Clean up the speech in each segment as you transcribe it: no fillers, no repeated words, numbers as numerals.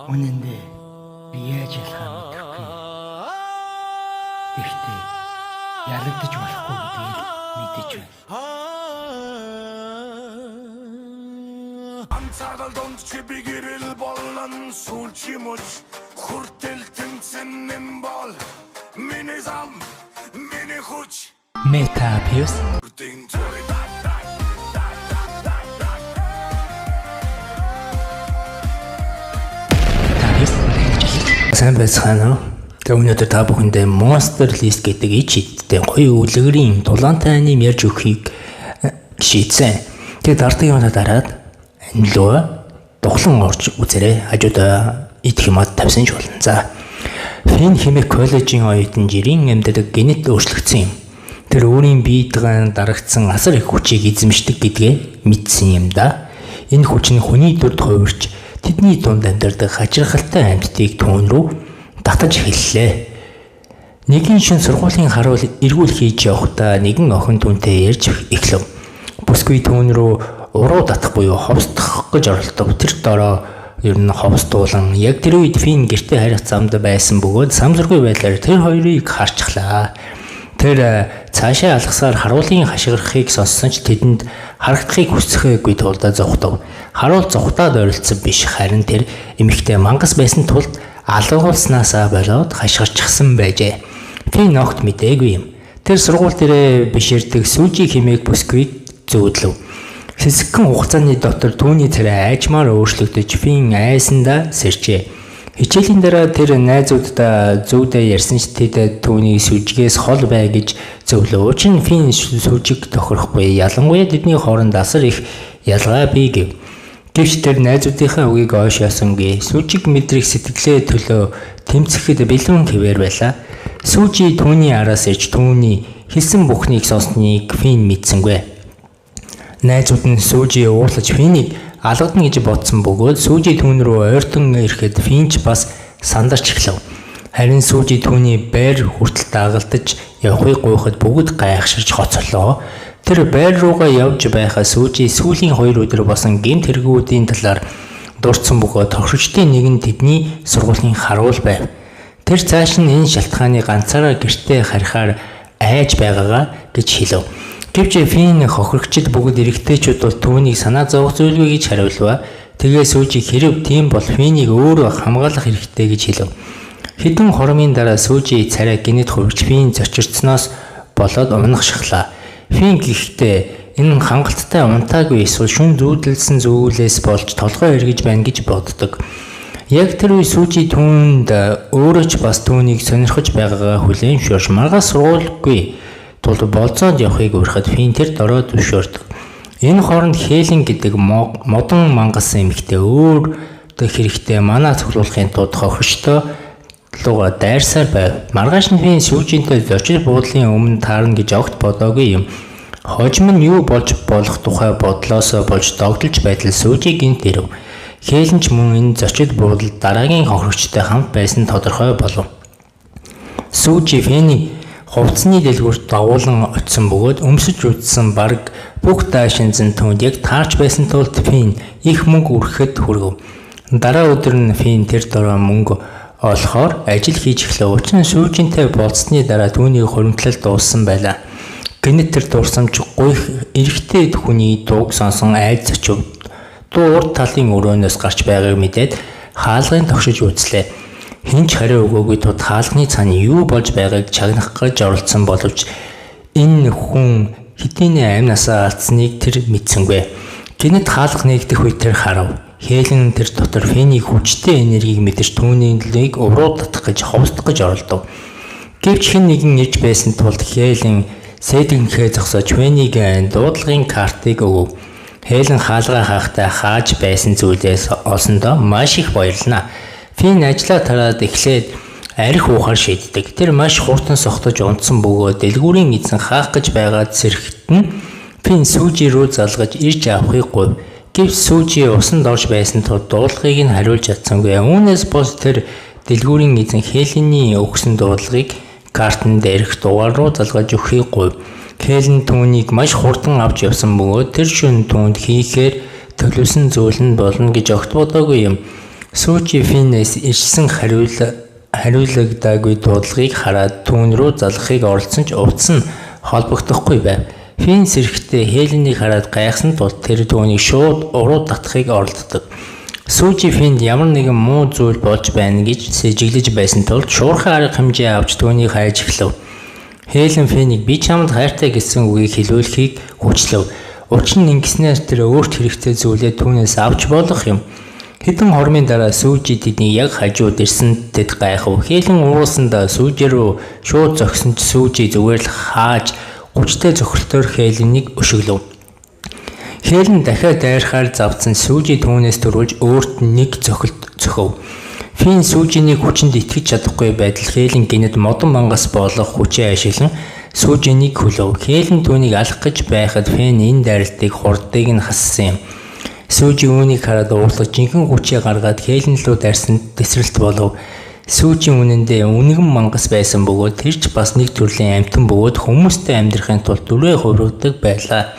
Үнэн дээр би яаж ялахаа мэдэхгүй. Гэхдээ ялагдаж болохгүй гэдгийг мэдэж байна. Анцаарал донд чи би гэрэл болон сүүлчимөж хүртэл тэнцэнэн бол миний зам миний хүч Метапиус сайн байцгаана уу? Өнөөдөр та бүхэндээ Monster List гэдэг ич хиттэй гоё үлгэрийн дулаантай аним ярьж өгөхийг шийдсэн. Тэгээд ардын юмнаа дараад анилуу дуглан орж үзээрэй. Хажуудаа идэх юмад тавьсан ч болно. За. Фин химик коллежийн оюутан жирийн амьдардаг генет өөрчлөгдсөн юм. Тэр өөрийн биеийн дарагдсан асар их хүчийг эзэмшдэг гэдгээ мэдсэн юм да. Энэ хүч нь хүний дүрд хувирч тэдний дунд амьдардаг хачирхалтай амьтдыг түүн рүү татаж эхэллээ. Нэгэн шин сургуулийн харуул эргүүл хийж явахдаа нэгэн охин түүнтэй ярьж эхлэв. Бүсгүй түүн рүү уруу татах буюу ховсдох гэж оролдов. Тэр дороо ер нь ховсдуулан яг тэр үед Фин гэртээ харих замд байсан бөгөөд самсаргүй байдлаар тэр хоёрыг харчихлаа. Тэр цаашаа алгасаар харуулын хашгирахыг сонссон ч тэдэнд харагдахыг хүсэхээгүй тулдаа зогтов. Харуул зогтаад ойролцсон биш, харин тэр эмэгтэй мангас байсан тулд алгуулснаасаа болоод хашгирчихсан байжээ. Фин огт мэдээгүй юм. Тэр сургууль дээрээ биширдэг сүүжи хэмээх бүсгүйд зөөдлөв. Хэсэгхэн хугацааны дотор түүний царай айжмаар өөрчлөгдөж Фин айсандаа сэрчээ. Хичээлийн дараа тэр найзуудтай зүүдээ ярьсан ч тэд түүний сүжигээс хол бай гэж зөвлөө. Учир нь Фин сүжиг тохирохгүй. Ялангуяа тэдний хооронд асар их ялгаа бий гэв. Гэвч тэр найзуудынхаа үгийг ойш ясангүй. Сүжиг мэдрэх сэтгэлээ төлөө тэмцэхэд бэлэн хэвээр байлаа. Сүжи түүний араас ирж түүний хэлсэн бүхнийг сонсныг Фин мэдсэнгүй. Найзууд нь Сүжи уурлаж Финийг алгадна гэж бодсон бөгөөд Сүжи түүн рүү ойртон ирэхэд Финч бас сандарч эхлэв. Харин Сүжи түүний байр хүртэл дагалдаж явахыг гуйхад бүгд гайхширч хоцорлоо. Тэр байр руугаа явж байхаа Сүжи сүүлийн 2 өдөр болсон гэмт хэрэгүүдийн талаар дурдсан бөгөөд тохирогчдын нэг нь тэдний сургуулийн харуул байв. Тэр цааш нь энэ шалтгааны ганцаараа гэртээ харихаар айж байгаагаа гэж хэлв. Гэвч Фин хохирогчд бүгд эрэгтэйчүүд бол түүнийг санаа зовох зүйлгүй гэж хариулва. Тэгээ Сүжи хэрв тийм бол Финийг өөрөө хамгаалах хэрэгтэй гэж хэлв. Хэдэн хормын дараа Сүжи царай гинэт хувирч Фин зочирцсноос болоод унах шахлаа. Фин гэхдээ энэ хангалттай унтаагүй эсвэл шүн зүүдэлсэн зүйлээс болж толгой эргэж байна гэж боддог. Яг тэр үе Сүжи түүнд өөрөө ч бас түүнийг сонирхож байгаагаа хүлээн шуурш маргаас сургуулгүй тулд болцоонд явахыг урихад Фин тэр дороо зөвшөөрдөг. Энэ хооронд Хелен гэдэг модон мангас эмэгтэй өөртөө хэрэгтэй манаа цуглуулахын тулд хохирчтой луга дайрсаар байв. Маргааш нь Фин Сүжинтэй зочид буудлын өмнө таарна гэж огт бодоогүй юм. Хожим нь юу болж болох тухай бодлоосоо болж догдолж байтал Сүжи гинт ирэв. Хелен ч мөн энэ зочид буудлд дараагийн хохирогчтой хамт байсан тодорхой болов. Сүжи Финий хувцсны дэлгүүрт дагуулan очисон бөгөөд өмсөж үзсэн баг бүх даашинзэн түүнд яг таарч байсан тулд Фин их мөнгө өргөхөд хүргэв. Дараа өдөр нь Фин тэр дороо мөнгө олохоор ажил хийж эхлэв. Учир нь Сүжинтэй болцсны дараа түүний хуримтлал дууссан байлаа. Гэнэт тэр дурсамж гуйх эрэгтэй хүний дууг сонсон айд зочив. Дуу урд талын өрөөнөөс гарч байгааг мэдээд хаалгын тогшиж үзлээ. Хинч хариу өгөөгүй тул хаалганы цаана юу болж байгааг чагнах гэж оролцсон боловч энэ хүн хэдийнэ амнасаа алдсныг тэр мэдсэнгүй. Гэнэт хаалга нэгдэх үе тэр харав. Хелен тэр дотор Финийг хүчтэй энергийг мэдэрч түүнийг уруу татах гэж ховсдох гэж оролдов. Гэвч хэн нэгэн ирж байсан тулд Хелен сэдгэнхээ зогсож Финийг дуудлагын картыг өгөв. Хелен хаалгаа хаахтай хааж байсан зүйлээс олсондоо маш их баярлана. Фин ажлаа тараад эхлээд арх уухаар шийддэг. Тэр маш хурдан сохтож унтсан бөгөөд дэлгүүрийн эзэн хаах гэж байгаад сэрхэд нь Фин Сүжи рүү залгаж ирж авахыг гуйв. Гэвч Сүжи усанд орж байсан тул дуудлагыг нь хариулж чадсангүй. Үүнээс бос тэр дэлгүүрийн эзэн Хелений өгсөн дуудлагыг картанд дээрх дугаар руу залгаж өгөхийг гуйв. Хелен түүнийг маш хурдан авч явсан бөгөөд тэр шөнө түүнд хийхээр төлөвсөн зүйл нь болно гэж огт бодоогүй юм. Сүүжи Фенээс ирсэн хариулагдаагүй дуудлагыг хараад түүн рүү залгахыг оролцсон ч утас нь холбогдохгүй байв. Фен сэрхтээ Хеленийг хараад гайхсан тул тэр түүнийг шууд уруу татахыг оролддог. Сүүжи Фенд ямар нэгэн муу зүйл болж байна гэж сэжиглэж байсан тул шуурхай арга хэмжээ авч түүнийг хайж эхлэв. Хелен Фенийг би чамд хайртай гэсэн үгийг хэлүүлэхийг хүчлэв. Учир нь ингэснээр тэр өөрт хэрэгтэй зүйлээ түүнээс авч болох юм. Хэдэн хормын дараа Сүүжи тэдний яг хажууд ирсэн тэд гайхав. Хелен уурсандаа Сүүжи рүү шууд зогсон ч Сүүжи зүгээр л хааж гучтай зохиролтоор Хеленийг өшөглөв. Хелен дахиад дайрахаар завдсан Сүүжи түүнээс төрүүлж өөрт нэг зохилт зөхөв. Фен Сүүжинийг хүчинд итгэж чадахгүй байтал Хелен гинэд модон мангас болох хүчээ ашиглан Сүүжинийг хүлэв. Хелен түүнийг алах гэж байхад Фен энэ дайралтыг хурдыг нь хассан юм. Сүүжи үүнийг хараад уурлаж жинхэнэ хүчээ гаргаад Хелен рүү дайрсан тесрэлт болов. Сүүжи үнэндээ үнэгэн мангас байсан бөгөөд тэр ч бас нэг төрлийн амьтан бөгөөд хүмүүстэй амьдрахын тулд дүрээ хувиргадаг байлаа.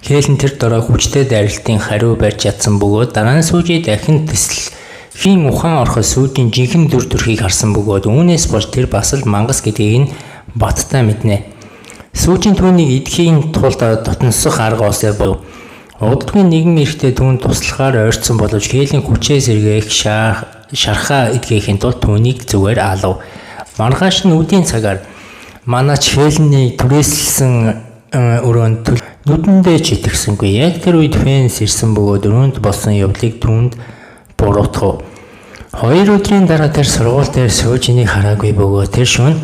Хелен тэр дорой хүчтэй дайралтын хариу барьж чадсан бөгөөд дараа нь Сүүжи дахин тэслэхийн ухаан ороход Сүүжийн жинхэнэ дүр төрхийг харсан бөгөөд үүнээс болж тэр бас л мангас гэдгийг нь баттай мэднэ. Сүүжийн түүнийг идэхийн тулд дотносох арга осоо болов. Удалгүй нэгэн эрэгтэй түүнд туслахаар ойртсон боловч Хелен хүчээ сэргээх шархаа эдгэхийн тулд түүнийг зүгээр алав. Маргааш нь үдийн цагаар манаач Хеленийг түрээсэлсэн өрөөнд нүдэндээ ч итгэсэнгүй. Яг тэр үед Фенс ирсэн бөгөөд өрөөнд болсон явдлыг түүнд буруутгав. 2 өдрийн дараа тэр сургууль дээр Сүүжинийг хараагүй бөгөөд тэр шөнө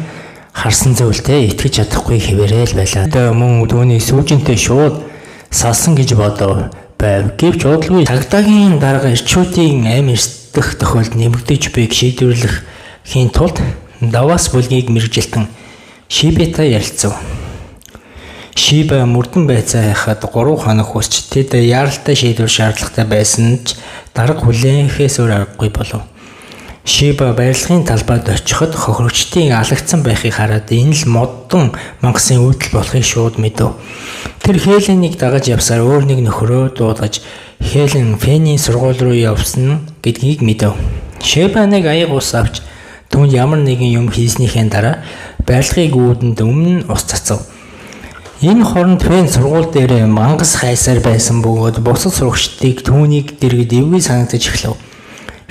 харсан зөвлөлтөд итгэж чадахгүй хэвээрэл байлаа. Мөн түүний Сүүжинтэй шууд салсан гэж бодов байв. Гэвч удалгүй цагдаагийн дарга эрчүүдийн амь эрсдэх тохиолдолд нэмэгдэж байг шийдвэрлэхийн тулд Давас бүлгийг мэргэжилтэн Шибэтай ярилцав. Шибэ мөрдөн байцаа хайхад 3 хоног хүсч тэд яаралтай шийдвэр шаардлагатай байсан ч дарга хүлээхээс өөр аргагүй болов. Шибэ барилгын талбайд очиход хохирогчдын алагдсан байхыг хараад энэ л модон мангасын үйлдэл болохыг шууд мэдэв. Тэр Хеленийг дагаж явсаар өөр нэг нөхрөө дуудаж Хелен Фенийн сургууль руу явсан гэдгийг мэдэв. Шибэ нэг аяг ус авч түүнд ямар нэгэн юм хийснийхээ дараа барилгыг үүдэнд өмнө ус цацав. Энэ хооронд Фен сургууль дээр мангас хайсаар байсан бөгөөд бусад сурагчдыг түүнийг дэргэд эвгүй санагдаж эхлэв.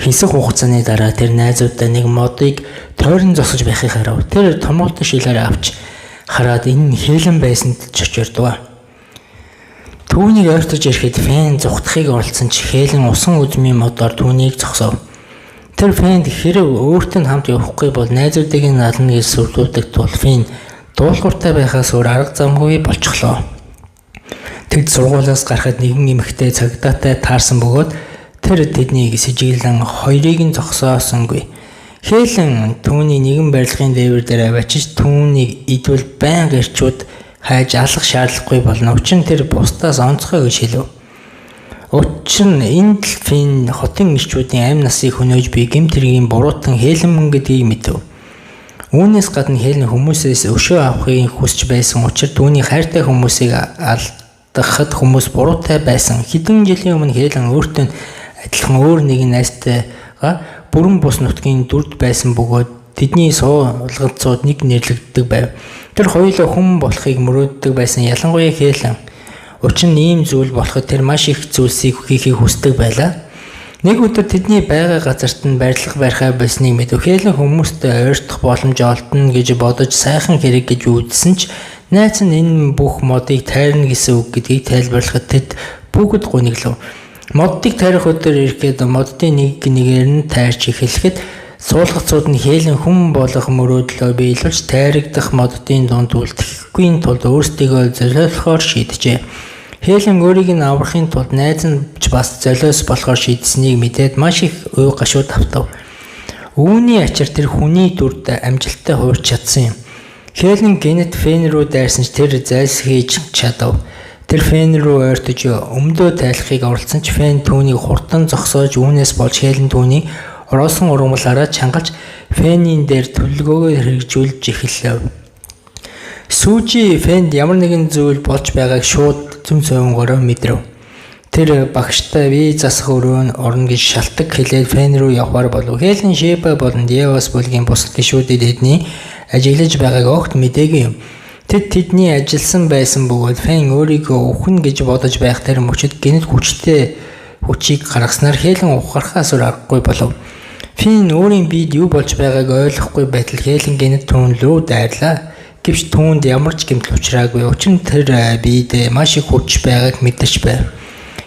Хэсэг хугацааны дараа тэр найзуудаа нэг модыг тойрон зогсож байхыг харав. Тэр томоотой шилээр авч хараад энэ Хелен байсанд чочирдв. Түүнийг ойртож ирэхэд Фен зүхтахыг оролцсон ч Хелен усан үзмийн модоор түүнийг зогсов. Тэр Фенд хэрэг өөртөө хамт явахгүй бол найзуудыг нь ална гэж сүрдүүлдэг тул Фен дуулууртай байхаас өөр арга замгүй болчихлоо. Тэд сургуулиас гарахад нэгэн эмэгтэй цагдаатай таарсан бөгөөд тэр тэднийг сэжиглэн хоёрыг нь зогсоосонгүй. Хелен түүний нэгэн барилгын дээвэр дээр авчиж түүнийг идвэл байнга ирчүүд хайж алах шаардлагагүй болно. Учир нь тэр бусдаас онцгой гэж хэлв. Учир нь энд л Фен хотын ирчүүдийн амь насыг хөнөөж буй гэмт хэргийн буруутан Хелен мөн гэдгийг мэдэв. Үүнээс гадна Хелен хүмүүсээс өшөө авахыг хүсч байсан учраас түүний хайртай хүмүүсийг алдахад хүмүүс буруутай байсан. Хэдэн жилийн өмнө Хелен өөртөө адилхан өөр нэгэн найзтайгаа бүрэн бус нутгийн дүрд байсан бөгөөд тэдний суулгацууд нэг нэрлэгддэг байв. Тэр хоёулаа хүн болохыг мөрөөддөг байсан ялангуяа Хелен. Учир нь ийм зүйл болоход тэр маш их зүйлсийг хийхийг хүсдэг байлаа. Нэг өдөр тэдний байгаа газарт нь барилга барихаа болсныг мэдв. Хелен хүмүүстэй ойртох боломж олдно гэж бодож сайхан хэрэг гэж үзсэн ч найз нь энэ бүх модыг тайрна гэсэн үг гэдгийг тайлбарлахад тэд бүгд гуниглав. Моддыг тарих өдөр ирэхэд моддын нэг нэгээр нь тайрч эхлэхэд суулгацууд нь Хелен хүн болох мөрөөдлөө биелүүлж тайрагдах моддын дунд үлдэхгүй тулд өөрсдийгөө золиослохоор шийджээ. Хелен өөрийг нь аврахын тулд найз нь бас золиос болохоор шийдсэнийг мэдээд маш их уй гашууд автав. Үүний ачаар тэр хүний дүрд амжилттай хуурч чадсан юм. Хелен гинэт Фен рүү дайрсан ч тэр зайлсхийж чадав. Тэр Фен рүү ойртож өмдөө тайлахыг оролцсон ч Фен түүнийг хурдан зогсоож үүнээс болж Хелен түүний ороосон ургамлаараа чангалж Фенийн дээр төлөвлөгөөгөө хэрэгжүүлж эхэлв. Сүүжи Фенд ямар нэгэн зүйл болж байгааг шууд зүн совингороо мэдрэв. Тэр багштай виз засах өрөө орно гэж шалтгаан хэлээд Фэн рүү явахаар болов. Хелен Шеба болон Диавас бүлгийн бусад гишүүдэд тэдний ажиллаж байгааг огт мэдээгүй юм. Тэд тэдний ажилласан байсан бөгөөд Фэн өөрийгөө өхнө гэж бодож байх тэр мөчөд гинэт хүчийг гаргаснаар Хелен ухрахаас аргагүй болов. Фэн өөрийн биед юу болж байгааг ойлгохгүй байтал Хелен гинэт түүн рүү дайрлаа. Гэвч түүнд ямар ч гэмтэл учраагүй. Учир нь тэр биед маш их хүч байгааг мэдэрч байв.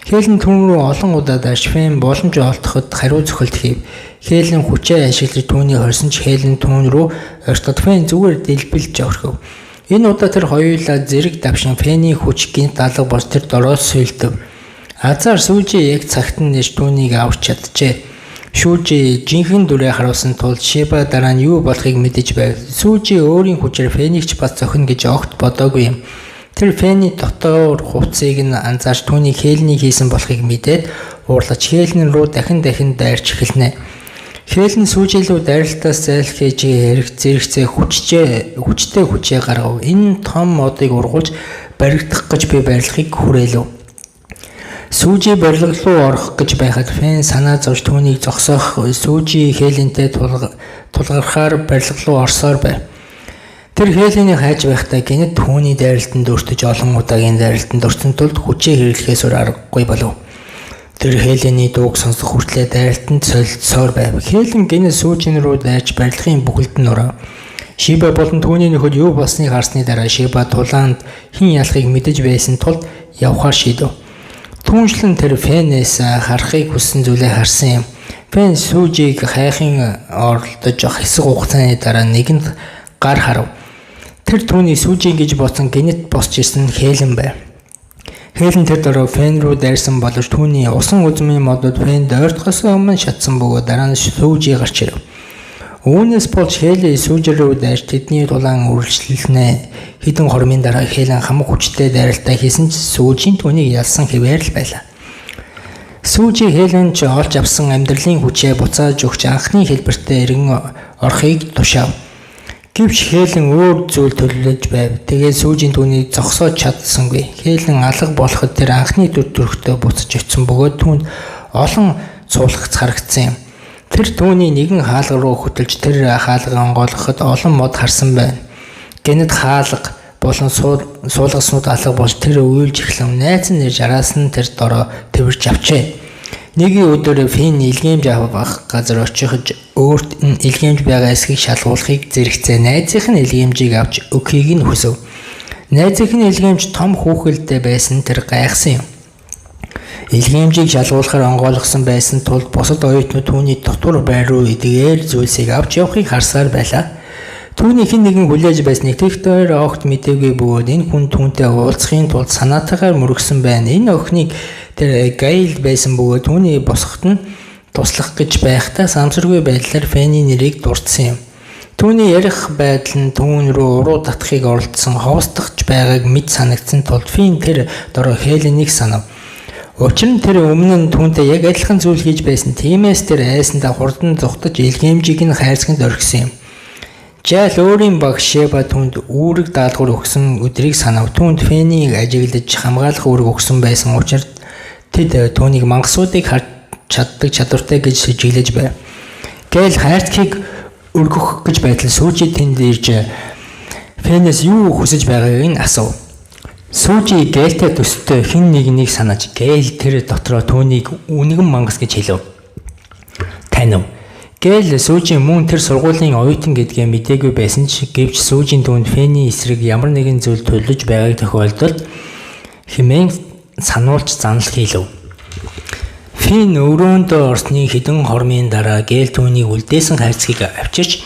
Хелен түүн рүү олон удаа дайрч Фэн боломж олдоход хариу зөвхөлт хийв. Хелен хүчээ ашиглаж түүнийг хорсон ч Хелен түүн рүү ойртоод Фэн зүгээр дэлбэлж орхив. Энэ удаа тэр хоёулаа зэрэг давшин Фэний хүч гинт алга болж тэр дороос сүййлдэв. Азар Сүүжи яг цагт нь нэж түүнийг авч чаджээ. Сүүжи жинхэнэ дүрээ харуулсан тул Шеба дараа нь юу болохыг мэдэж байв. Сүүжи өөрийн хүчээр Фэнийг ч бас зохино гэж огт бодоогүй юм. Тэр Фэний дотор хувцсыг нь анзаарч түүний Хеленийг хийсэн болохыг мэдээд уурлаж Хелен рүү дахин дайрч эхэлнэ. Хелен Сүүжи рүү дайралтаас зайлхийж зэрэгцээ хүчтэй гаргав. Энэ том модыг ургуулж баригдах гэж би барилгыг хүрээлв. Сүүжи барилга руу орох гэж байхад Фэн санаа зовж түүнийг зогсоох Сүүжи Хелентэй тулгархаар барилга руу орсоор байв. Тэр Хеленийг хайж байхдаа гинэт түүний дайралтанд өртөж олон удаагийн дайралтанд өртсөн тулд хүчээ хэрэглэхээс аргагүй болов. Тэр Хелений дууг сонсох хүртлээр дайралтанд солилцсоор байв. Хелен гинэт Сүүжин рүү дайрч барилгын бүхэлд нь оров. Шиба болон түүний нөхөд юу болсныг харсны дараа Шиба тулаанд хэн ялахыг мэдэж байсан тулд явхаар шийдэв. Түүнчлэн тэр Фэнээс харахыг хүссэн зүйлээ харсан юм. Фэн Сүүжийг хайхын оролдож хэсэг хугацааны дараа нэгэнд гар харав. Тэр түүний Сүүжи гэж бодсон гинэт босч ирсэн Хелен байв. Хелен тэр дөрөв Фэн рүү дайрсан боловч түүний усан үзмийн модод Фэн дойртохоос өмнө шатсан бөгөөд дараа нь Сүүжи гарч ирэв. Үүнээс болж Хелен Сүүжи рүү дайрч тэдний дулаан үргэлжлэлнэ. Хэдэн хормын дараа Хелен хамаг хүчтэй дайралтаа хийсэн ч Сүүжийн түүнийг ялсан хэвээр л байлаа. Сүүжи Хелен ч олж авсан амьдралын хүчээ буцааж өгч анхны хэлбэртээ эргэн орохыг тушаав. Гэвч Хелен өөр зүйл төлөвлөж байв. Тэгээд Сүүжийн түүнийг зогсоож чадсангүй. Хелен алга болоход тэр анхны дүр төрхтөө буцаж очсон бөгөөд түүнд олон цуулгац харагдсан юм. Тэр түүний нэгэн хаалга руу хөтөлж тэр хаалгаа онгойлгоход олон мод харсан байна. Гэнэт хаалга болон суулгаснууд алга болж тэр уйлж эхлэв. Найз нь ирж араас нь тэр дороо тэрч авчээ. Нэг өдөр Фэн илгээмж авах газар очиход өөрт нь илгээмж байгаа эсхийг шалгуулахыг зэрэгцээ. Найзынх нь илгээмжийг авч өгөхийг нь хүсэв. Найзынх нь илгээмж том хүүхэлдэй байсан тэр гайхсан юм. Илгээмжийг шалгуулахаар онгойлгосон байсан тул бусад оюутнууд түүний дотор байр руу эдгээр зүйлсийг авч явахыг харсаар байлаа. Түүний хэн нэгэн хүлээж байсныг тэгтээр огт мэдээгүй бөгөөд энэ хүн түүнтэй уулзахын тулд санаатаагаар мөргсөн байна. Энэ охиныг тэр Гайл байсан бөгөөд түүний босгоход нь туслах гэж байхдаа самсаргүй байдлаар Фэний нэрийг дурдсан юм. Түүний ярих байдал нь түүн рүү уруу татахыг оролдсон ховсдохж байгааг мэд санагдсан тулд Фэн тэр дөрөв Хеленийг санав. Учир нь тэр өмнө нь түүнтэй яг адилхан зүйл хийж байсан. Тиймээс тэр айсандаа хурдан зүхтаж илгээмжийг нь хайрцагт орхисон юм. Жаал өөрийн багш Шеба түүнд үүрэг даалгавар өгсөн өдрийг санав. Түүнд Фэнийг ажиглаж хамгаалах үүрэг өгсөн байсан учраас тэд түүнийг мангасуудыг харж чаддаг чадвартай гэж сэжиглэж байв. Гайл хайрцгийг өргөх гэж байтал Сүүжи тэнд ирж Фэнээс юу хүсэж байгааг нь асуув. Сүүжи Гайлтай төстэй хэн нэгнийг санаж Гайл тэр дотроо түүнийг үнэгэн мангас гэж хэлв. Танив. Гайл Сүүжи мөн тэр сургуулийн оюутан гэдгээ мэдээгүй байсан ч гэвч Сүүжийн түүнд Фэний эсрэг ямар нэгэн зүйл төлөж байгааг тохиолдолд хэмээн сануулж занал хийлв. Фэн өрөөнд орсны хэдэн хормын дараа Гайл түүнийг үлдээсэн хайрцгийг авчирч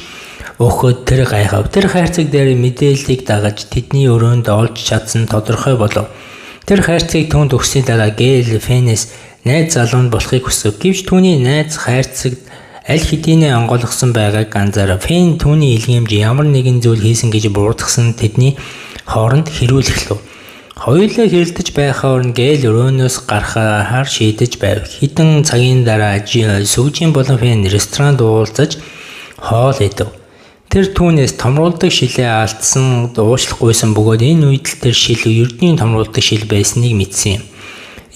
өгөхөд тэр гайхав. Тэр хайрцаг дээр мэдээллийг дагаж тэдний өрөөнд олж чадсан тодорхой болов. Тэр хайрцгийг түүнд өгсөний дараа Гайл Фэнээс найз залуунд болохыг хүсв. Гэвч түүний найз хайрцагт аль хэдийнэ онгойлгосон байгааг анзаарав. Фэн түүний илгээмж ямар нэгэн зүйл хийсэн гэж буруутгасан тэдний хооронд хэрүүл эхлэв. Хоёулаа хэрэлдэж байхаар Гайл өрөөнөөс гарахаар шийдэж байв. Хэдэн цагийн дараа Сүүжийн болон Фэн ресторанд уулзаж хоол идэв. Тэр түүнээс томруулдаг шилээ алдсан уушлахгүйсэн бөгөөд энэ үед л тэр шил Ердийн томруулдаг шил байсныг мэдсэн юм.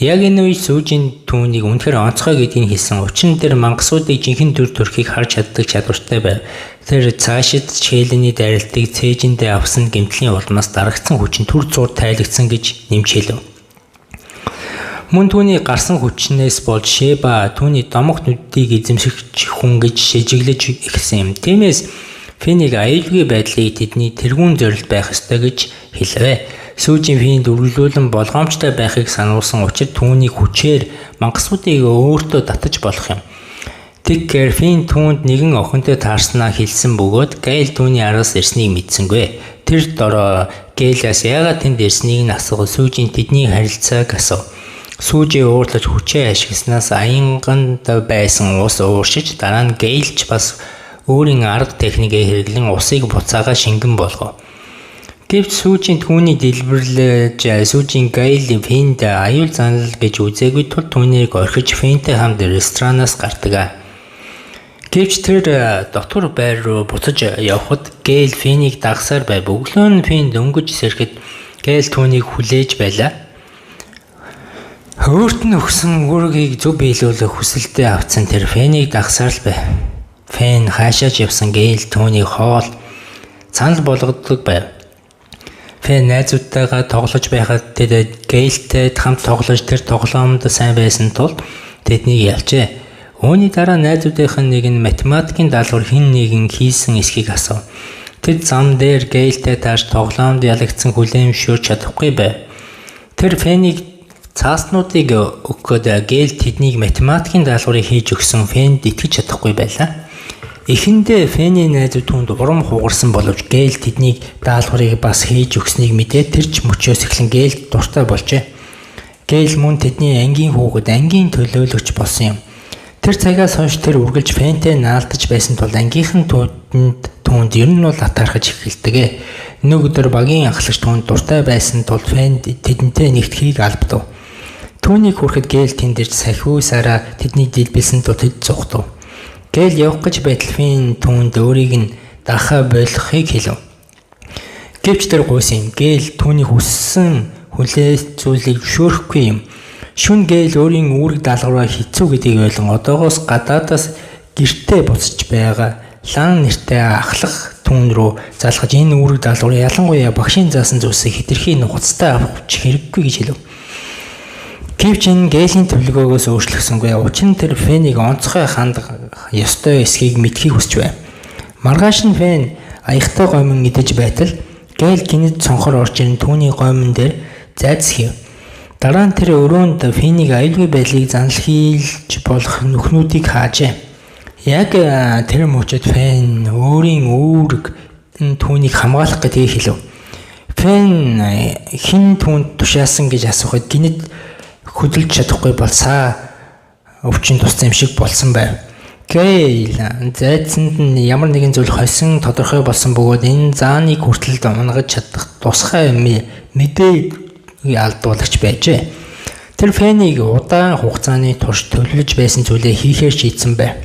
Яг энэ үе сүүжийн түүнийг үнэхээр онцгой гэдгийг хэлсэн. Учир нь тэр мангасуудыг жинхэнэ дүр төрхийг харж чаддаг чадвартай байв. Тэр цаашид шээлэний дайралтыг цээжиндээ авсан гэмтлийн улмаас дарагдсан хүчин түр зуур тайлагдсан гэж нэмж хэлв. Мөн түүний гарсан хүчнээс болж Шеба түүний домог нүдийг эзэмшигч хүн гэж шижиглэж эхэлсэн юм. Тиймээс Фенийг аюулгүй байдлыг тэдний тэргүүн зорилт байх ёстой гэж хэлвэ. Сүүжийн Фенд үргэлжлүүлэн болгоомжтой байхыг сануулсан учраас түүний хүчээр мангасуудыг өөртөө татаж болох юм. Тэгэхээр Фен түүнд нэгэн охинтой таарснаа хэлсэн бөгөөд Гайл түүний араас ирснийг мэдсэнгүй. Тэр дороо Гайлаас яагаад тэнд ирснийг нь асуув. Сүүжийн тэдний харилцааг асуув. Сүүжээ уурлаж хүчээ ашигласнаас аянганд байсан ус ууршиж дараа нь Гайлч бас өөрийн арга техникээ хэрэглэн усыг буцаага шингэн болгов. Гэвч сүүжийн түүний дэлбэрлэж сүүжийн Гайл Фенд аюул занал гэж үзээгүй тул түүнийг орхиж Фентэй хамт ресторанаас гардаг. Гэвч тэр дотор байр руу буцаж явхад Гайл Фенийг дагсаар байв. Өглөө нь Фен дөнгөж сэрэхэд Гайл түүнийг хүлээж байлаа. Өөрт нь өгсөн үүргийг зөв биелүүлэх хүсэлтэд авсан тэр Фенийг дагсаар л байв. Фен хаашаач явсан Гайл түүнийг хоол санал болгодог байв. Фен найзуудтайгаа тоглож байхад тэд Гайлтэй хамт тоглож тэр тоглоомд сайн байсан тул тэднийг ялжээ. Үүний дараа найзуудынх нь нэг нь математикийн даалгавар хэн нэгэн хийсэн эсхийг асуув. Тэд зам дээр Гайлтэй тааж тоглоомд ялагдсан хүлээмжшүүлж чадахгүй байв. Тэр Фенийг цааснуудыг өгөхөд Гайл тэднийг математикийн даалгаврыг хийж өгсөн Фенд итгэж чадахгүй байлаа. Эхэндээ Фений найзууд түүнд урам хугарсан боловч Гайл тэднийг даалгаврыг бас хийж өгснийг мэдээд тэр ч мөчөөс эхлэн Гайл дуртай болжээ. Гайл мөн тэдний ангийн хүүхэд, ангийн төлөөлөгч болсон юм. Тэр цагаас хойш тэр үргэлж Фентэй наалдаж байсан тул ангийнхан түүнд ер нь бол атаархаж эхэлдэг. Нэг өдөр багийн анхлагч түүнд дуртай байсан тул Фен тэдэнтэй нэгдэхийг албадав. Түүнийг хүрэхэд Гайл тэнд ирж сахиусаараа тэднийг дэлбэлсэн тул тэд зугтав. Гайл явах гэж байтал Фен түүнд өөрийг нь дахаа болохыг хэлв. Гэвч тэр гуйсан юм. Гайл түүний хүссэн хүлээцүүлийг зөвшөөрөхгүй юм. Шүн Гайл өөрийн үүрэг даалгавраа хэцүү гэдгийг ойлгон одоогоос гадаадаас гэртээ буцаж байгаа Лан нэртэй ахлах түүн рүү залгаж энэ үүрэг даалгаврыг ялангуяа багшийн заасан зүйлсийг хэтэрхий нухацтай авч хэрэггүй гэж хэлв. Гэвч энэ Гайлийн төлөвлөгөөгөөс өөрчлөгсөнгүй. Учир нь тэр Фенийг онцгой хандах ёстой эсхийг мэдхийг хүсч байв. Маргааш нь Фен аягтай гомин идэж байтал Гайл гинэд цонхор орж ирэн түүний гомин дээр зайдас хийв. Дараа нь тэр өрөөнд Фенийг аюулгүй байдлыг заналхийлж болох нүхнүүдийг хаажээ. Яг тэр мөчөд Фен өөрийн үүрэг түүнийг хамгаалах гэдгийг хэлв. Фен хэн түүнд тушаасан гэж асуухад гинэд хөдөлж чадахгүй болсаа өвчин туссан юм шиг болсон байв. Гайл зайдсанд нь ямар нэгэн зүйл хойсон тодорхой болсон бөгөөд энэ зааныг хүртэл унгаж чадах тусгай мэдээ алдуулагч байжээ. Тэр Фенийг удаан хугацааны турш төлөвлөж байсан зүйлээ хийхээр шийдсэн байв.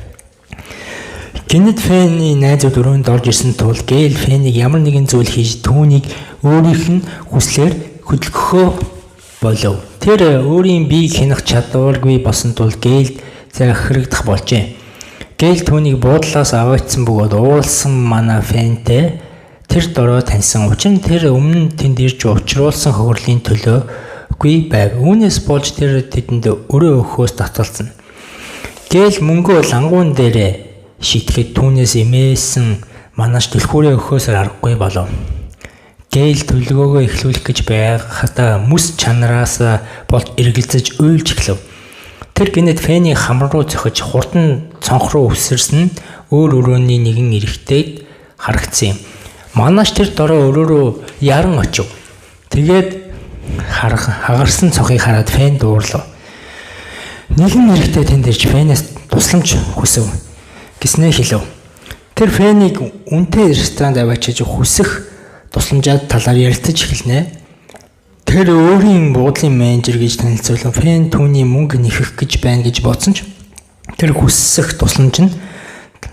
Гинэд Фений найзууд өрөөнд орж ирсэн тул Гайл Фенийг ямар нэгэн зүйл хийж түүнийг өөрийнх нь хүслээр хөдөлгөхөө болов. Тэр өөрийн биеийг хянах чадваргүй болсон тул Гайлд захирагдах болжээ. Гайл түүнийг буудлаас аваачсан бөгөөд уулсан манай Фентэй тэр дороо таньсан. Учир нь тэр өмнө тэнд ирж учруулсан хөрлийн төлөөгүй байв. Үүнээс болж тэр тэдэнд өрөө өгөхөөс татгалзсан. Гайл мөнгөө лангуун дээрээ шитгэхэд түүнээс имээсэн манаш түлхүүрээ өгөхөөс аргагүй болов. Гайл төлөвлөгөөгөө эхлүүлэх гэж байхадаа мэс чанараас болж эргэлзэж уйлж эхлэв. Тэр гинэд Фенийг хамар руу зохиж хурдан цонх руу өсөрсөн өөр өрөөний нэгэн эрэгтэйд харагдсан юм. Манаш тэр дороо өрөө рүү яран очив. Тэгээд хагарсан цохыг хараад Фен дуурлав. Нэгэн эрэгтэй тэнд ирж Фенээс тусламж хүсв гэснээ хэлв. Тэр Фенийг үнэтэй ресторанд аваачиж хүсэх тусламжаад талаар ярилцаж эхэлнэ. Тэр өөрийн буудлын менежер гэж танилцуулан Фен түүний мөнгө нэхэх гэж байна гэж бодсон ч тэр хүсэх тусламж нь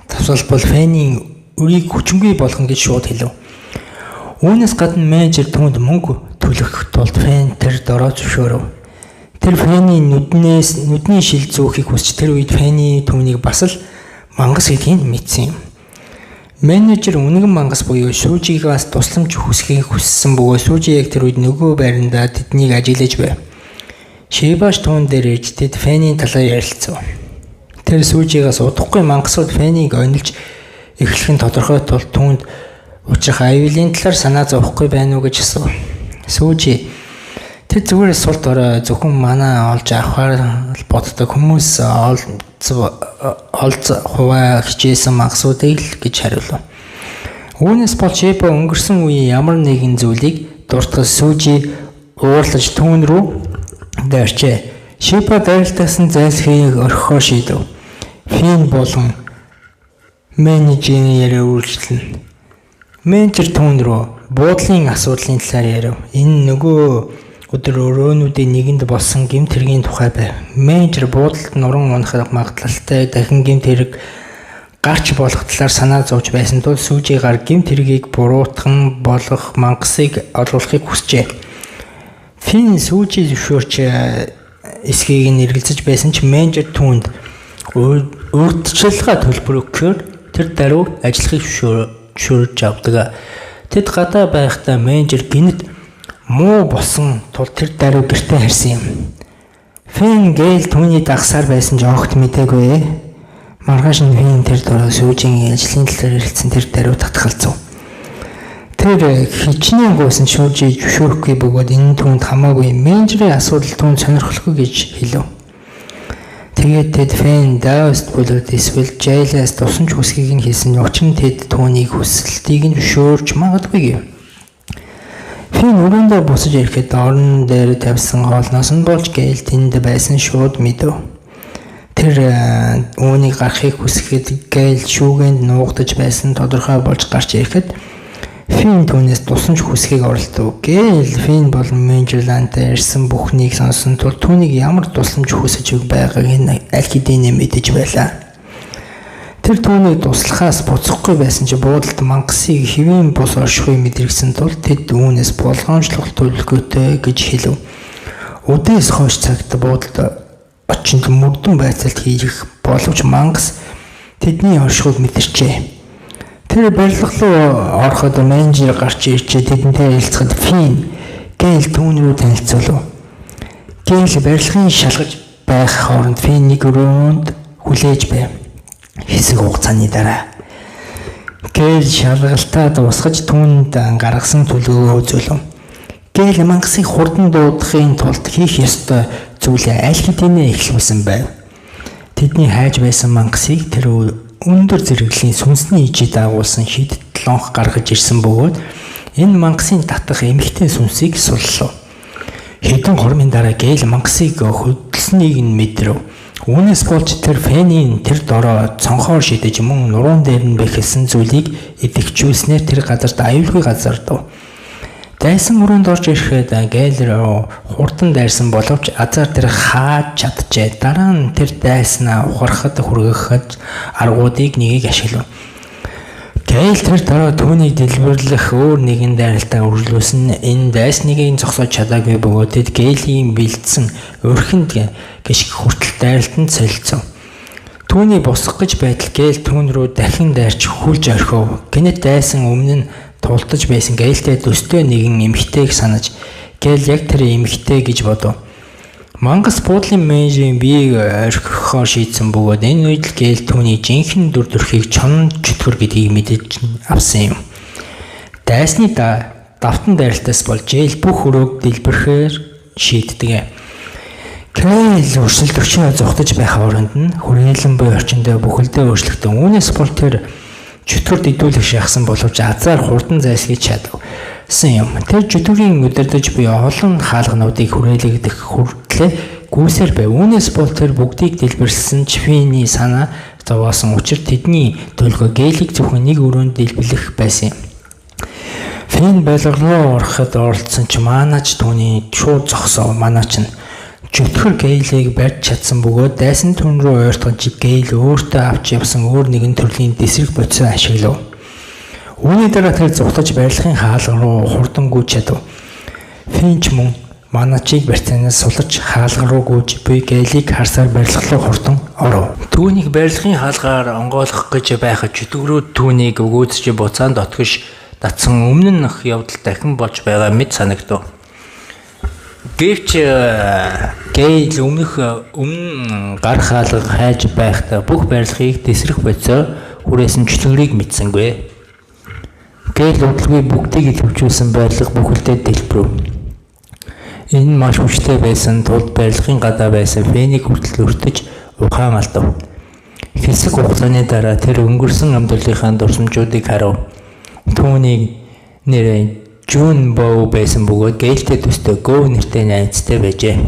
тасалбал Фенийн өрийг хүчингүй болгоно гэж шууд хэлв. Үүнээс гадна менежер түүнд мөнгө төлөх тулд Фен тэр дороо зөвшөөрөв. Тэр Фэний нүдний шил зөөхийг хүсч тэр үед Фэний түүнийг бас л мангас гэдгийг мэдсэн юм. Менежер үнэгэн мангас буюу Сүүжигаас тусламж хүсхийг хүссэн бөгөөд Сүүжи яг тэр үед нөгөө байрандаа тэднийг ажиглаж байв. Шибаш түүн дээр иж тэд Фэний талаар ярилцав. Тэр Сүүжигаас удахгүй мангасууд Фэнийг онилж эхлэх нь тодорхой тул түүнд учрах аюулын талаар санаа зовхгүй байна уу гэж асуув. Сүүжи тэр зүгээр сул дорой зөвхөн манаа олж авахар боддог хүмүүс олз хуваа хичээсэн мангасуудыг л гэж хариулав. Үүнээс бол Шибо өнгөрсөн үеийн ямар нэгэн зүйлийг дуртгал Сүүжи уурлаж түүн рүү дайрчээ. Шибо дайралтсан зайлсхийг орхихоо шийдэв. Фин болон менежерийн яриа үргэлжлэн. Менежер түүн рүү буудлын асуудлын талаар ярив. Энэ нөгөө өдөр өрөөнүүдийн нэгэнд болсон гэмт хэргийн тухай байв. Менежер буудалд нуран унахад магадлалтай дахин гэмт хэрэг гарч болох талаар санаа зовж байсан тул Сүүжигаар гэмт хэргийг буруутган болгох мангасыг олуулахыг хүсжээ. Фин Сүүжи зөвшөөрч эсхийг нь эргэлзэж байсан ч менежер түүнд урьдчилгаа төлбөр өгөхөөр тэр даруй ажиллахыг зөвшөөрж авдаг. Тэд гадаа байхдаа менежер гинэт муу болсон тул тэр даруй гэртээ харсан юм. Фэн гээл түүний дагсаар байсан ч огт мэдээгүй. Маргааш нь Фэн тэр дөрөв Сүүжигийн ажлын талаар ярилцсан тэр даруй татгалзав. Тэр хичнээн гүйсэн Сүүжи зөвшөөрөхгүй бөгөөд энэ түүнд хамаагүй менежерийн асуудал түүнд сонирхолгүй гэж хэлв. Тэгээд тэд Фэн Даост болоод эсвэл Жайлаас тусамж хүсхийг нь хэлсэн. Учир нь тэд түүнийг хүсэлтийг нь зөвшөөрч магадгүй гэв. Фин өрөөндөө босож ирэхэд орон дээр тавьсан хоолноос нь болж гээл тэнд байсан шууд мэдв. Тэр үүнийг гарахыг хүсэхэд гээл шүүгэнд нуугдаж байсан тодорхой болж гарч ирэхэд Фин түүнээс тусламж хүсхийг оролдов. Гээл Фин болон менежерлантай ярьсан бүхнийг сонсон тул түүнийг ямар тусламж хүсэж байгааг нь аль хэдийн мэдэж байлаа. Тэр түүнийг туслахаас буцахгүй байсан ч буудалд мангасыг хэвийн бус оршихыг мэдрэгсэн тул тэд үүнээс болгоомжлох төлөвлөгөөтэй гэж хэлв. Өдөөс хойш цагт буудалд очинд мөрдөн байцаалт хийх боловч мангас тэдний оршихыг мэдэрчээ. Тэр барилга руу ороход менежер гарч ирчээ тэдэнтэй ярилцахад Фин гээл түүн рүү танилцуулв. Гээл барилгын шалгаж байх хооронд Фин нэг өрөөнд хүлээж байв. Хэсэг хугацааны дараа гээл шалгалтаа дуусгаж түүнд гаргасан төлөвөө үзүүлв. Гээл мангасыг хурдан дуудахын тулд хийх ёстой зүйлээ аль хэдийнэ эхлүүлсэн байв. Тэдний хайж байсан мангасыг тэр өндөр зэрэглэлийн сүнсний ижид дагуулсан шид лонх гаргаж ирсэн бөгөөд энэ мангасын татах эмхтэй сүнсийг суллав. Хэдэн хормын дараа гээл мангасыг хөдөлсөнийг нь мэдрэв. Үүнээс болж тэр Фэнийн тэр дороо цонхоор шидэж мөн нуруунд дээр нь бэхэлсэн зүйлийг идэвхжүүлснээр тэр газарт аюулгүй газардав. Дайсан өрөөнд орж ирэхэд гээл хурдан дайрсан боловч азар тэр хааж чаджээ. Дараа нь тэр дайснаа ухрахад хүргэх аргуудыг нэгийг ашиглав. Гээл тэр дороо түүнийг дэлбэрлэх өөр нэгэн дайралтаа үргэлжлүүлсэн. Энэ дайсныг зогсоож чадаагүй бөгөөд тэд гээлийн бэлдсэн өрхөнд гიშг хүртэл дайралтанд солилцов. Түүний босгох гэж байтал гээл түүн рүү дахин дайрч хүлж орхив. Гэнэт дайсан өмнө нь тултаж байсан гээлтэй төстэй нэгэн эмхтэйг санаж гээл яг тэр эмхтэй гэж бодов. Мангас буудлын менежерийн биеийг орхихоор шийдсэн бөгөөд энэ үед л гээл түүний жинхэнэ дүр төрхийг чонон чөтгөр гэдгийг мэдэж авсан юм. Дайсны давтан дайралтаас болж гээл бүх өрөөг дэлбэрэхээр шийддэг. Гээл өрсөлд өчнөө зогтож байх хооронд нь хүрээлэн буй орчиндөө бүхэлдээ өөрчлөгдөн. Үүнээс бол тэр чөтгөр дидүүлэх шахсан боловч азар хурдан зайлсхийж чадсан юм. Тэр чөтгөрийн удирдах буй олон хаалгануудыг хүрээлэгдэх хүртлээр гүйсээр байв. Үүнээс бол тэр бүгдийг дэлбэрсэн ч Финий санаа зовоосон учраас тэдний төлгөө гэлийг зөвхөн нэг өрөөнд дэлбэлэх байсан юм. Фин байлга руу ороход оролцсон ч манаач түүний шууд зогсоо. Манаач нь чөтгөр гэлийг барьж чадсан бөгөөд дайсан түн рүү ойртож гээл өөртөө авч явсан өөр нэгэн төрлийн дэсрэг бодисоо ашиглав. Үүний дараа тэр зугтаж барилгын хаалга руу хурдан гүйж чадав. Финч мөн Маначийг барьцаанаас сулж хаалга руу гүйж буй гэлийг харсаар барилга руу хурдан оров. Түүнийг барилгын хаалгаар онгойлгох гэж байхад чөтгөрөө түүнийг өгөөцж буцаанд отгош татсан өмнө нь явдал дахин болж байгаа мэт санагдав. Гэвч гээл өмнө гар хаалга хайж байхдаа бүх барилгыг тесрэх бодисоор хүрээсэн чөтгөрийг мэдсэнгүй. Гээл удалгүй бүгдийг илүүжүүлсэн барилга бүхэлдээ дэлбэрв. Энэ маш хүчтэй байсан тул барилгын гадаа байсан фенийг хүртэл өртөж ухаан алдав. Хэсэг хугацааны дараа тэр өнгөрсөн амьдралынхаа дурсамжуудыг харав. Түүний нэр Жун Боу байсан бөгөөд гээлтэй төстэй Гоу нэртэй найзтай байжээ.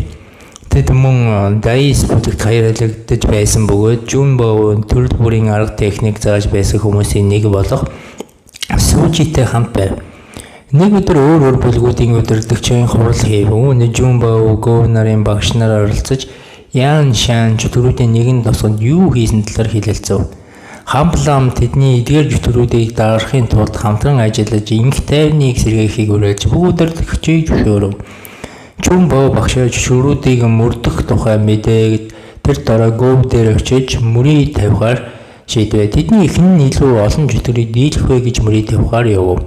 Тэд мөн Дайс бүлэгт хайрлагдаж байсан бөгөөд Жун Боу төрөл бүрийн арга техник зааж байсан хүмүүсийн нэг болох Сүүжитэй хамт байв. Нэг өдөр өөр бүлгүүдийн удирдагчийн хурал хийв. Үүнд Жун Боу Гоу нарын багш нар оролцож Ян Шан чөтгөрүүдийн нэгэн тосгонд юу хийсэн талаар хэлэлцэв. Хамблам тэдний эдгээр жүтгэрүүдийг дарахын тулд хамтран ажиллаж инх тайвныг сэргээхийг уриалж бүгдээрчийг зөвшөөрөв. Жун Боу багшаа жүтгэрүүдийг мөрдөх тухай мэдээд тэр дараа Гоу дээр очиж мөрийг тавихаар шийдвэ. Тэдний ихэнх нь илүү олон жүтгэрийг дийлэх вэ гэж мөрийг тавихаар явв.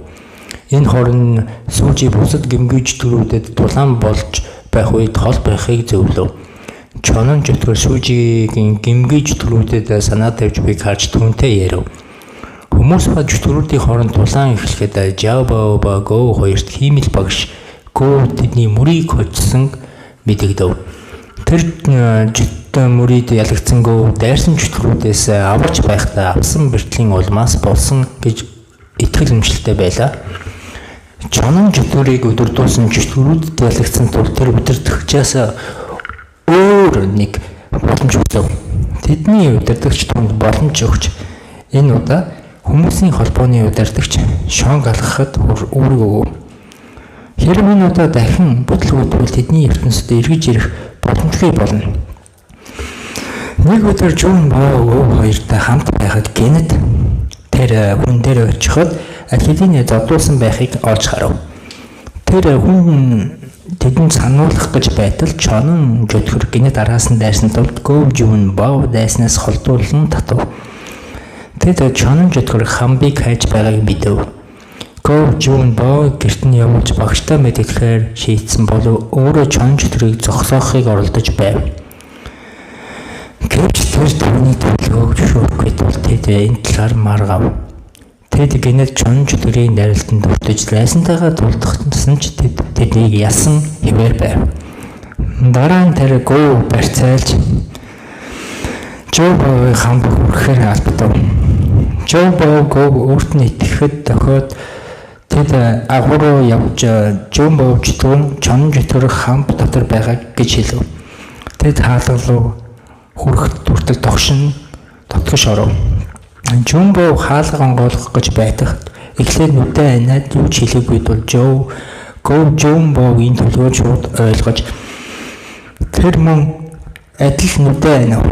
Энэ хорон Сүүжи бусад гэмгүй жүтгэрүүдэд тулаан болж байх үед хол байхыг зөвлөв. Чонон жүтгэр Сүүжигийн гэмгүй жүтгэрүүдэд санаа тавьж байг харж түүнтэй ярив. Хүмүүс ба жүтгэрүүдийн хооронд тулаан эхлэхэд Жао Боу ба Гоу хоёрт хиймэл багш Гоу тэдний мөрийг хожсон мэдэгдэв. Тэр мөрийг ялагдсан Гоу дайрсан жүтгэрүүдээс аварч байхдаа авсан бэртлийн улмаас болсон гэж итгэл өмчлөлтэй байлаа. Чонон жүтгэрийг өдөрдүүлсэн жүтгэрүүдэд ялагдсан тул тэр удирдагчаас өөр нэг боломж өгсөн. Тэдний удирдагч түнд боломж өгч энэ удаа хүмүүсийн холбооны удирдагч Шонг алгахад үүрэг өгөв. Хэрэг энэ удаа дахин бодлоготвол тэдний ертөнцид эргэж ирэх боломжгүй болно. Нэг өдөр Жун Боу хоёртой хамт байхад гэнэт тэр хүн дээр очиход аль хэдийн зодуулсан байхыг олж харав. Тэр хүн тэдэнд сануулах гэж байтал Чонон жүтгэр гинэт араас нь дайсан тулд Гоу Жун Боу дайснаас холдуулан татав. Тэд Чонон жүтгэр хамбыг хайж байгааг мэдв. Гоу Жун Боу гэрт нь явуулж багштай мэдээлэхээр шийдсэн болов өөрөө Чонон жүтгэрийг зогсоохыг оролдож байв. Гэвч тэр түүний төлөвөг зөвшөөрөхгүй тул тэд энэ талаар маргав. Тэд гинэт Чонон жүтгэрийн найралтанд өртөж лайсантайгаа тулдсан ч тэднийг ялсан хэвээр байв. Дараа нь тэр Гоу барьцаалж Жоо Боугийн хамб хүрэхээр албатав. Жоо Боу Гоу өөрт нь итгэхэд дохиод тэд агууруу явж Жун Боу Чонон жүтгэр хамб дотор байгааг гэж хэлв. Тэд хаалга руу хүрэхэд хүртэл дотгош оров. Жун Боу хаалга онгойлгох гэж байтагт эхлээд нүдэ анаад юу ч хэлээгүй тул Гоу Жун Боугийн төлөвөө шууд ойлгож тэр мөн адил нүдэ анав.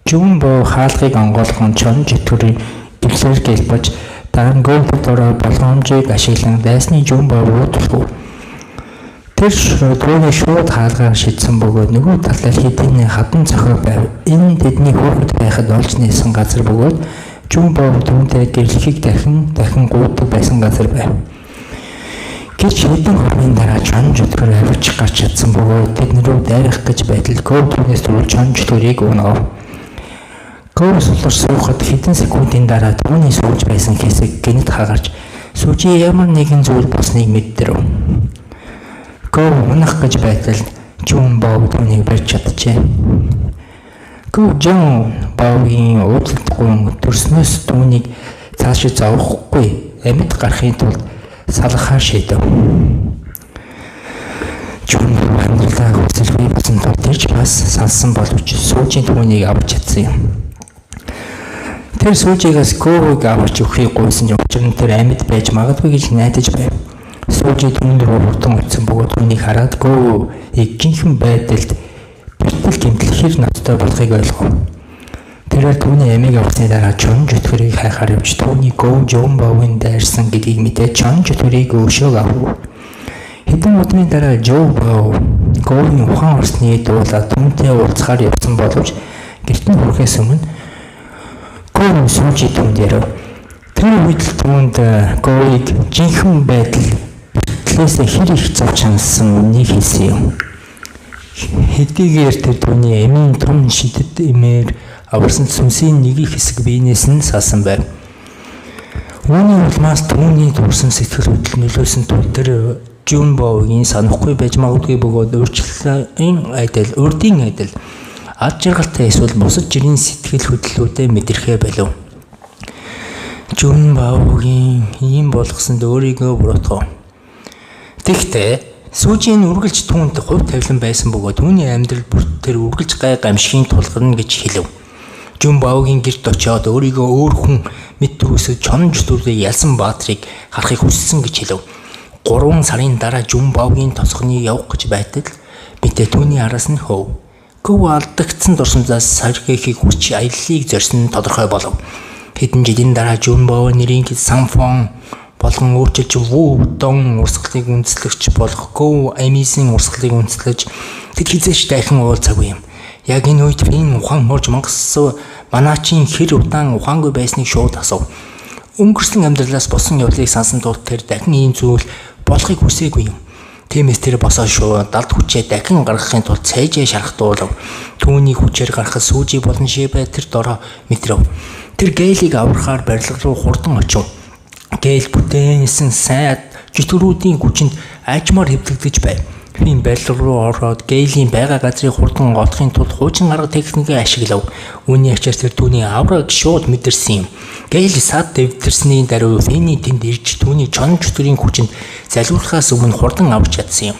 Жун Боу хаалгыг онгойлгон Чонон жүтгэрийн дэвсгэр гэлбэж дараа нь Гоу дотор болгоомжийг ашиглан дайсны Жун Боу руу тулгав. Тэр түүний шууд хаалгаар шидсэн бөгөөд нөгөө талаар хэдийн хадан зохио байв. Энэ тэдний хүүхэд байхад олж нээсэн газар бөгөөд Жун Боу түүнтэй гэрлэхийг дахин гуйдаг байсан газар байв. Гэвч хэдэн хоногийн дараа Чонон жүтгэр авирч гарч чадсан бөгөөд тэднэрүү дайрах гэж байтал Гоу түүнээс түрүү Чонон жүтгэрийг унав. Гоу сулж суухад хэдэн секундын дараа түүний сууж байсан хэсэг гэнэт хагарч Сүүжи ямар нэгэн зүйл болсныг мэддэв. Гоу унах гэж байтал Жун Боу түүнийг барьж чаджээ. Гоу Жун Боугийн уудлахгүй төрснөөс түүнийг цааш зовхгүй амьд гарахын тулд салгахаар шийдэв. Жун Боу амьдралаа хүсэлгүй болсон тул тэрч бас салсан боловч Сүүжийн түүнийг авч чадсан юм. Тэр Сүүжигээс Гоуг авч өгөхийг гуйсан учраас тэр амьд байж магадгүй гэж найдаж байв. Сүүжи түүнд рүү хурдан очсон бөгөөд түүнийг хараад Гоу жинхэнэ байдалд бэртэл гэмтлэхэр ноцтой болохыг ойлгов. Тэрээр түүний амийг авсны дараа Чонон жүтгэрийг хайхаар явж түүний Гоу Жун Боугийн дайрсан гэдгийг мэдээд Чонон жүтгэрийг өшөөг авав. Хэдэн удмын дараа Жо Бао Гоугийн ухаан орсны дуулаад түүнтэй уулзахаар явсан боловч гэрт нь хүрэхээс өмнө Гоу сүүжи түнд ярив. Тэр үед түүнд Гоуийг жинхэнэ байдал битлээс хэр их зовж хансан үнийг хэлсэн юм. Хэдийгээр тэр түүний эмийн том шидэд эмээр аварсан сүнсийн нэг их хэсэг биенээс нь салсан байв. Үүний улмаас түүний дурсан сэтгэл хөдлөл нөлөөсөн тул тэр Жун Баогийн санахгүй байж магадгүй бөгөөд урдын адил ад жаргалтай эсвэл бусад жирийн сэтгэл хөдлөлүүдэд мэдрэхээ болов. Жун Баогийн ийм болгосонд өөрийгөө буруутгав. Тэгтээ сүүжийн үргэлж түүнд хувь тавилан байсан бөгөөд түүний амьдрал бүрт тэр үргэлж гай гамшигын тулгарна гэж хэлв. Жун Баогийн гэрт очиод өөрийгөө өөр хүн мэд төрөөсөд чонж дүрдээ ялсан баатрыг харахыг хүссэн гэж хэлв. 3 сарын дараа Жун Баогийн тосгоныг явах гэж байтал мэдээ түүний араас нь хөв. Гов алдагдсан дурсамжаас саргэхийг хүч аяллыг зорьсон нь тодорхой болов. Хэдэн жилийн дараа Жун Бао нэрийн Санфон болгон өөрчилж Ву Дон урсгалыг үндэслэгч болох Гов Амисийн урсгалыг үндэслэж тэд хизээш дахин уулзаагүй юм. Яг энэ үед Фин ухаан хорж мангас манаачийн хэр удаан ухаангүй байсныг шууд асуув. Өнгөрсөн амьдралаас болсон явдлыг сансан тул тэр дахин ийм зүйл болохыг хүсээгүй юм. Тиймээс тэр босоо шууд далд хүчээ дахин гаргахын тулд цайжээ шархтуулав. Түүний хүчээр гарах сүүжи болон шибэ тэр дороо мэдрав. Тэр Гейлийг аврахаар барилга руу хурдан очив. Гейл бүтээнсэн сайн жүтгэрүүдийн хүчинд ажмаар хэвлэгдэж байв. Фин барилга руу ороод Гейлийн байгаа газрыг хурдан олохын тулд хуучин арга техникийг ашиглав. Үүний ачаар тэр түүний авраг шууд мэдэрсэн юм. Гейл сад дэвтэрсний даруй Финий тэнд ирж түүний чонон чөтгөрийн хүчинд залуулахаас өмнө хурдан авч чадсан юм.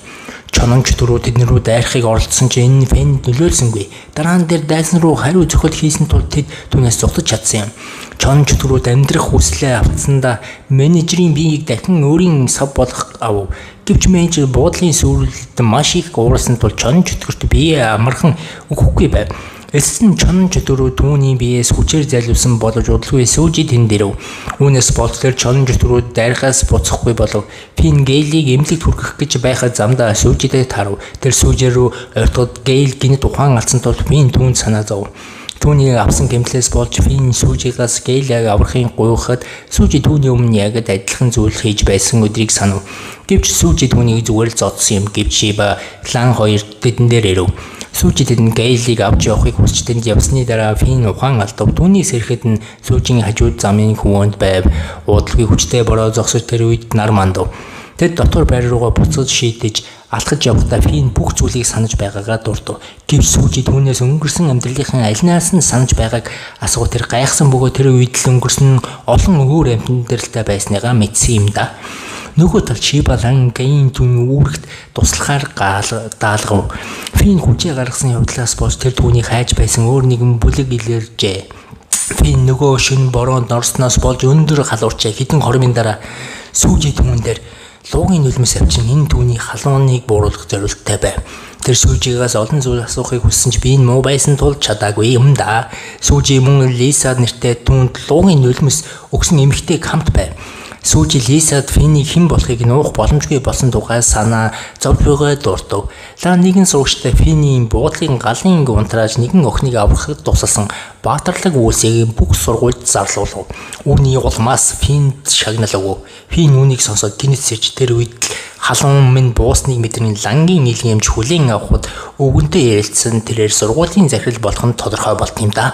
Чонон чөтгөрөө тэднэр рүү дайрахыг оролдсон ч энэ Фин нөлөөлсөнгүй. Дараа нь тэр дайсан руу хариу зөвхөл хийсэн тул тэд түүнээс зугтаж чадсан юм. Чонон чөтгөрүүд амьдрах хүслээ авцсандаа менежерийн биеийг дахин өөрийн сав болох ав. Гэвч менежер буудлын сүрэлд маш их уурсан тул чонон чөтгөрт бие амархан өгөхгүй байв. Эцэст нь чонон чөтгөрөө түүний биеэс хүчээр залиулсан боловч удалгүй сүүжи тэнд ирэв. Үүнээс болж тэр чонон чөтгөрүүд дайрахаас буцахгүй болов. Фин Гейлийг эмнэлэгт хүргэх гэж байхад замдаа сүүжидээ тарав. Тэр сүүжээр рүү ойртоод Гейл гинэт ухаан алдсан тул Фин түүнд санаа зов. Түүний авсан гэмтлээс болж Фин сүүжигаас Гейлийг аврахын гуйхад сүүжи түүний өмнө яг адилхан зүйл хийж байсан өдрийг санав. Гэвч сүүжи түүнийг зүгээр л зодсон юм. Гэвч Шиба клан хоёр тэдэн дээр ирэв. Сүүжи тэдэнд Гейлийг авч явахыг хүсч тэнд явсны дараа Фин ухаан алдав. Түүний сэрхэд нь сүүжийн хажууд замын хөвөнд байв. Уудлын хүчтэй бороо зогсож тэр үед нар мандав. Тэд дотор байр руугаа буцаж шийдэж алхаж явахдаа Фин бүх зүйлийг санаж байгаагаа дурдв. Гэвч сүүжи түүнээс өнгөрсөн амьдралынхаа аль наас нь санаж байгааг асуу тэр гайхсан бөгөөд тэр үед л өнгөрсөн олон өөр амьдралтай байсныгаа мэдсэн юм да. Нөгөө талд Шиба лан Гейн түүний үүрэгт туслахаар даалгав. Фин хүчээ гаргасан явдлаас болж тэр түүний хайж байсан өөр нэгэн бүлэг илэржээ. Фин нөгөө шин бороонд орсноос болж өндөр халуурчаа хэдэн хормын дараа сүүжи түүн дээр луугийн нулимс авчин энэ түүний халууныг бууруулах зорилттой байв. Тэр сүүжигээс олон зүйл асуухыг хүссэн ч би энэ муу байсан тул чадаагүй юм да. Сүүжи мөн Лиса нэртэй түүнд луугийн нулимс өгсөн эмэгтэйг хамт байв. Сүүжи Лисад Финийг хэн болохыг нуух боломжгүй болсон тухай санаа зовж байгаа дурдв. Лаа нэгэн сурагчтай Финийн буудлын галын унтрааж нэгэн охиныг аврахад тусалсан баатарлаг үйлсийг бүх сургуульд зарлуулав. Үүний улмаас Финд шагналав. Фин үүнийг сонсоод гинэт сэрж тэр үед халуун минь буусныг мэдрэн лангийн илгээмж хүлээн авахд өвгөнтэй ярилцсан тэрээр сургуулийн захирал болох нь тодорхой болт юм да.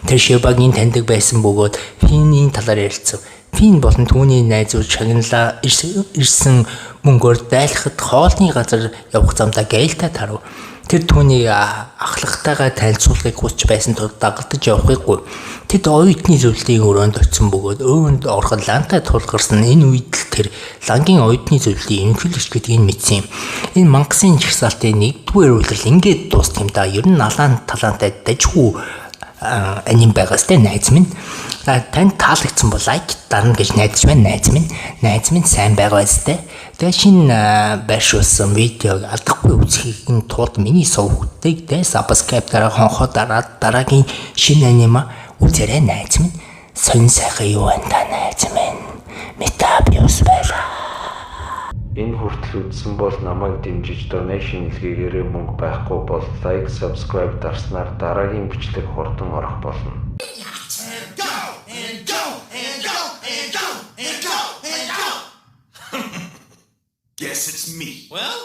Тэр Шибагийн таньдаг байсан бөгөөд Финийн талаар ярилцав. Фин болон түүний найзууд шагналаа ирсэн мөнгөөр дайлахад хоолны газар явах замдаа Гейлтэй тарав. Тэр түүнийг ахлагтайгаа танилцуулахыг хүсч байсан тул дагалдаж явахыг гуйв. Тэд оюутны зөвлөлийн өрөөнд очисон бөгөөд өөнд ороход лантай тулгарсан энэ үед л тэр лангийн оюутны зөвлөлийн ерөнхийлөгч гэдгийг мэдсэн юм. Энэ мангасын жагсаалтын нэгдүгээр үйлрэл ингээд дуусна юм да. Ер нь алаан талаантай дажгүй аним байгаас тэ найз минь танд таалагдсан бол лайк дарна гэж найдаж байна. Найз минь сайн байгаа байстай. Тэгээ шинэ байршуулсан видеог алдахгүй үзэхийн тулд миний сувгуудыг subscribe дараа хонхоо дараагийн шинэ анима үзээрэй найз минь. Сонь сайхан юу байна та найз минь. Метабиус байла. Энэ хүртэл үзсэн бол намайг дэмжиж donation илгээгээрэй, мөнгө байхгүй бол like, subscribe дарснаар дараагийн бичлэг хурдан орох болно. Guess it's me. Well,